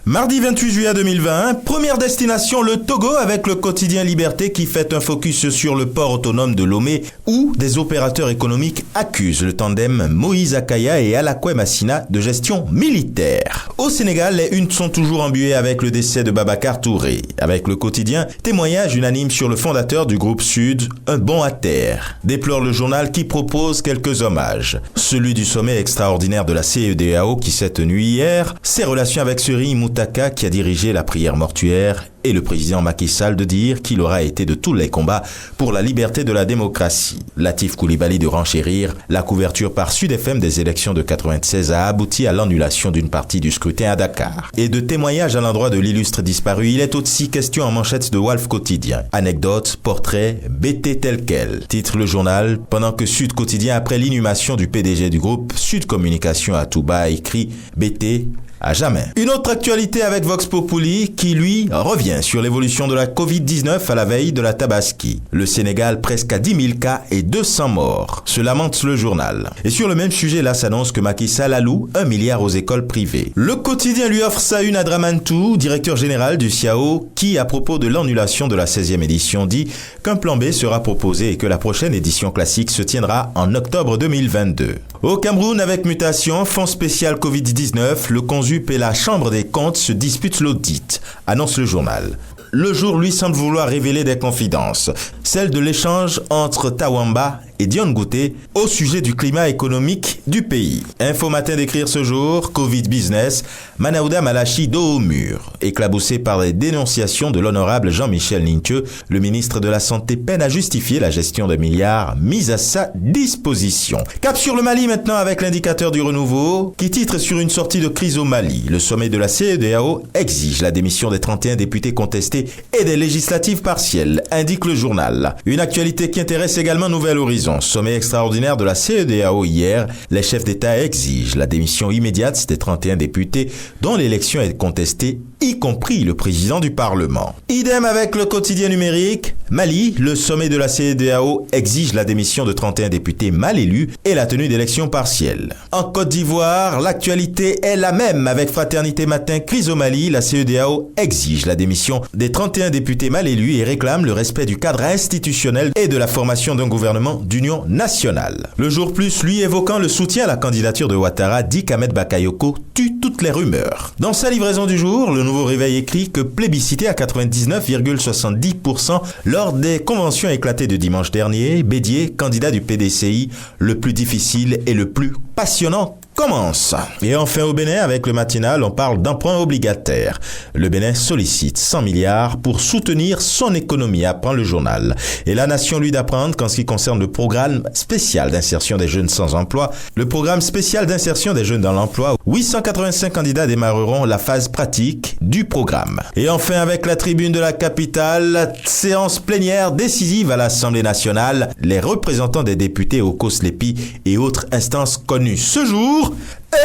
Mardi 28 juillet 2020, première destination le Togo avec le quotidien Liberté qui fait un focus sur le port autonome de Lomé où des opérateurs économiques accusent le tandem Moïse Akaya et Alakwe Massina de gestion militaire. Au Sénégal, les unes sont toujours embuées avec le décès de Babacar Touré. Avec le quotidien, témoignage unanime sur le fondateur du groupe Sud, un bond à terre. Déplore le journal qui propose quelques hommages. Celui du sommet extraordinaire de la CEDEAO qui s'est tenu hier, ses relations avec Seri Moutaka qui a dirigé la prière mortuaire et le président Macky Sall de dire qu'il aura été de tous les combats pour la liberté de la démocratie. Latif Coulibaly de renchérir, la couverture par Sud FM des élections de 96 a abouti à l'annulation d'une partie du scrutin à Dakar. Et de témoignages à l'endroit de l'illustre disparu, il est aussi question en manchette de Walf Quotidien. Anecdotes, portraits, BT tel quel, titre le journal, pendant que Sud Quotidien, après l'inhumation du PDG du groupe Sud Communication à Touba, écrit BT à jamais. Une autre actualité avec Vox Populi qui, lui, revient sur l'évolution de la Covid-19 à la veille de la Tabaski. Le Sénégal presque à 10 000 cas et 200 morts, se lamente le journal. Et sur le même sujet, là s'annonce que Macky Sall alloue 1 milliard aux écoles privées. Le quotidien lui offre sa une à Dramantou, directeur général du CIAO, qui, à propos de l'annulation de la 16e édition, dit qu'un plan B sera proposé et que la prochaine édition classique se tiendra en octobre 2022. Au Cameroun, avec mutation, fonds spécial Covid-19, le CONSUP et la Chambre des comptes se disputent l'audit, annonce le journal. Le jour, lui, semble vouloir révéler des confidences, celle de l'échange entre Tawamba et Dione Gouté au sujet du climat économique du pays. Info Matin d'écrire ce jour, Covid Business, Manaouda Malachi dos au mur. Éclaboussé par les dénonciations de l'honorable Jean-Michel Nintieux, le ministre de la Santé peine à justifier la gestion de milliards mis à sa disposition. Cap sur le Mali maintenant avec l'indicateur du renouveau qui titre sur une sortie de crise au Mali. Le sommet de la CEDEAO exige la démission des 31 députés contestés et des législatives partielles, indique le journal. Une actualité qui intéresse également Nouvel Horizon. Sommet extraordinaire de la CEDEAO hier, les chefs d'État exigent la démission immédiate des 31 députés dont l'élection est contestée, y compris le président du Parlement. Idem avec le quotidien numérique. Mali, le sommet de la CEDEAO exige la démission de 31 députés mal élus et la tenue d'élections partielles. En Côte d'Ivoire, l'actualité est la même avec Fraternité Matin, crise au Mali. La CEDEAO exige la démission des 31 députés mal élus et réclame le respect du cadre institutionnel et de la formation d'un gouvernement d'union nationale. Le Jour Plus, lui, évoquant le soutien à la candidature de Ouattara, dit qu'Ahmed Bakayoko tue toutes les rumeurs. Dans sa livraison du jour, le Nouveau Réveil écrit que plébiscité à 99,70% lors des conventions éclatées de dimanche dernier, Bédier, candidat du PDCI, le plus difficile et le plus passionnant, commence. Et enfin au Bénin, avec le matinal, on parle d'emprunt obligataire. Le Bénin sollicite 100 milliards pour soutenir son économie, apprend le journal. Et la Nation lui d'apprendre qu'en ce qui concerne le programme spécial d'insertion des jeunes sans emploi, le programme spécial d'insertion des jeunes dans l'emploi, 885 candidats démarreront la phase pratique du programme. Et enfin avec la tribune de la capitale, séance plénière décisive à l'Assemblée nationale, les représentants des députés au COSLEPI et autres instances connues ce jour.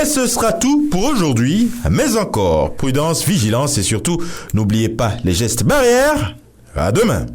Et ce sera tout pour aujourd'hui, mais encore, prudence, vigilance et surtout, n'oubliez pas les gestes barrières. À demain.